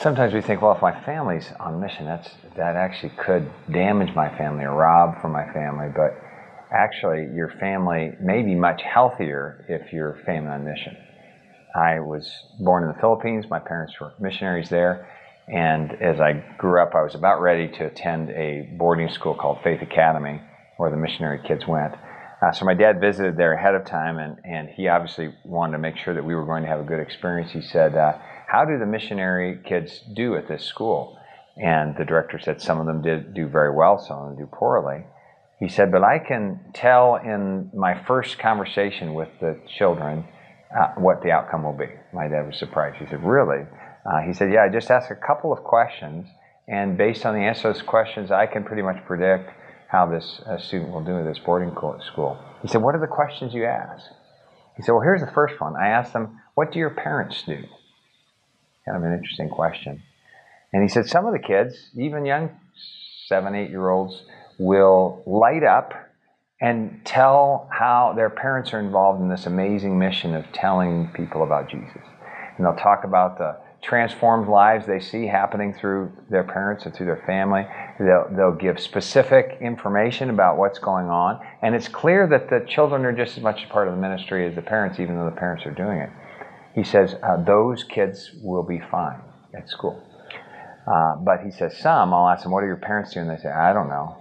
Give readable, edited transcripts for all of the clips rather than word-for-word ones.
Sometimes we think, well, if my family's on mission, that actually could damage my family or rob from my family. But actually, your family may be much healthier if you're family on mission. I was born in the Philippines. My parents were missionaries there. And as I grew up, I was about ready to attend a boarding school called Faith Academy, where the missionary kids went. So my dad visited there ahead of time, and he obviously wanted to make sure that we were going to have a good experience. He said, how do the missionary kids do at this school? And the director said some of them did do very well, some of them do poorly. He said, but I can tell in my first conversation with the children what the outcome will be. My dad was surprised. He said, really? He said, yeah, I just ask a couple of questions, and based on the answer to those questions, I can pretty much predict how this student will do at this boarding school. He said, what are the questions you ask? He said, well, here's the first one. I asked them, what do your parents do? Kind of an interesting question. And he said, some of the kids, even young 7, 8-year-olds, will light up and tell how their parents are involved in this amazing mission of telling people about Jesus. And they'll talk about the transformed lives they see happening through their parents and through their family. They'll give specific information about what's going on. And it's clear that the children are just as much a part of the ministry as the parents, even though the parents are doing it. He says, those kids will be fine at school. But he says, some, I'll ask them, what are your parents doing? They say, I don't know.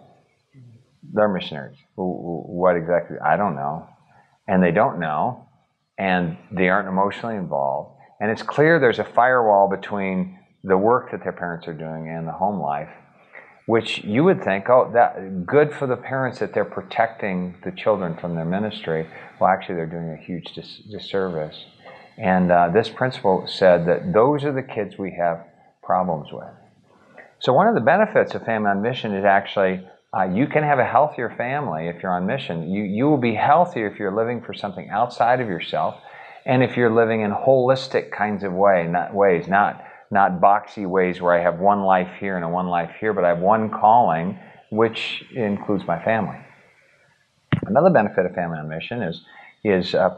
They're missionaries. What exactly? I don't know. And they don't know. And they aren't emotionally involved. And it's clear there's a firewall between the work that their parents are doing and the home life, which you would think, oh, that good for the parents that they're protecting the children from their ministry. Well, actually, they're doing a huge disservice. And this principal said that those are the kids we have problems with. So one of the benefits of family on mission is actually you can have a healthier family if you're on mission. You will be healthier if you're living for something outside of yourself, and if you're living in holistic kinds of ways, not boxy ways where I have one life here and one life here, but I have one calling, which includes my family. Another benefit of family on mission is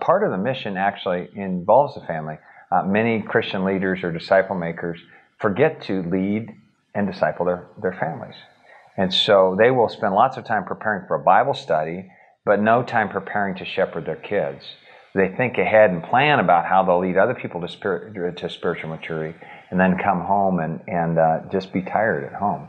part of the mission actually involves the family. Many Christian leaders or disciple makers forget to lead and disciple their families. And so they will spend lots of time preparing for a Bible study, but no time preparing to shepherd their kids. They think ahead and plan about how they'll lead other people to spiritual maturity, and then come home and just be tired at home.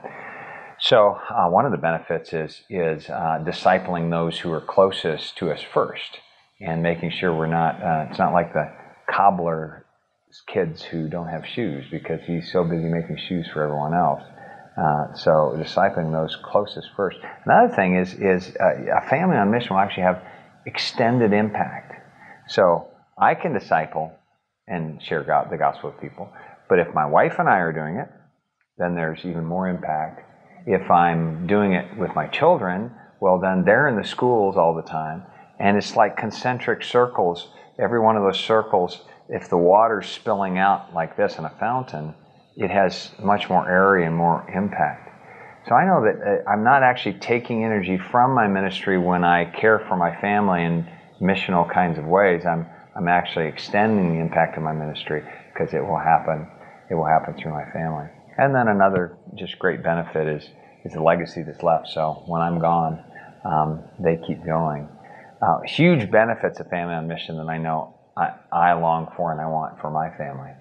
So one of the benefits is discipling those who are closest to us first, and making sure we're not, it's not like the cobbler's kids who don't have shoes because he's so busy making shoes for everyone else. So discipling those closest first. Another thing is a family on mission will actually have extended impact. So I can disciple and share the gospel with people, but if my wife and I are doing it, then there's even more impact. If I'm doing it with my children, well, then they're in the schools all the time, and it's like concentric circles. Every one of those circles, if the water's spilling out like this in a fountain, it has much more area and more impact. So I know that I'm not actually taking energy from my ministry when I care for my family in missional kinds of ways. I'm actually extending the impact of my ministry because it will happen through my family. And then another just great benefit is the legacy that's left. So when I'm gone, they keep going. Huge benefits of family on mission that I know I long for and I want for my family.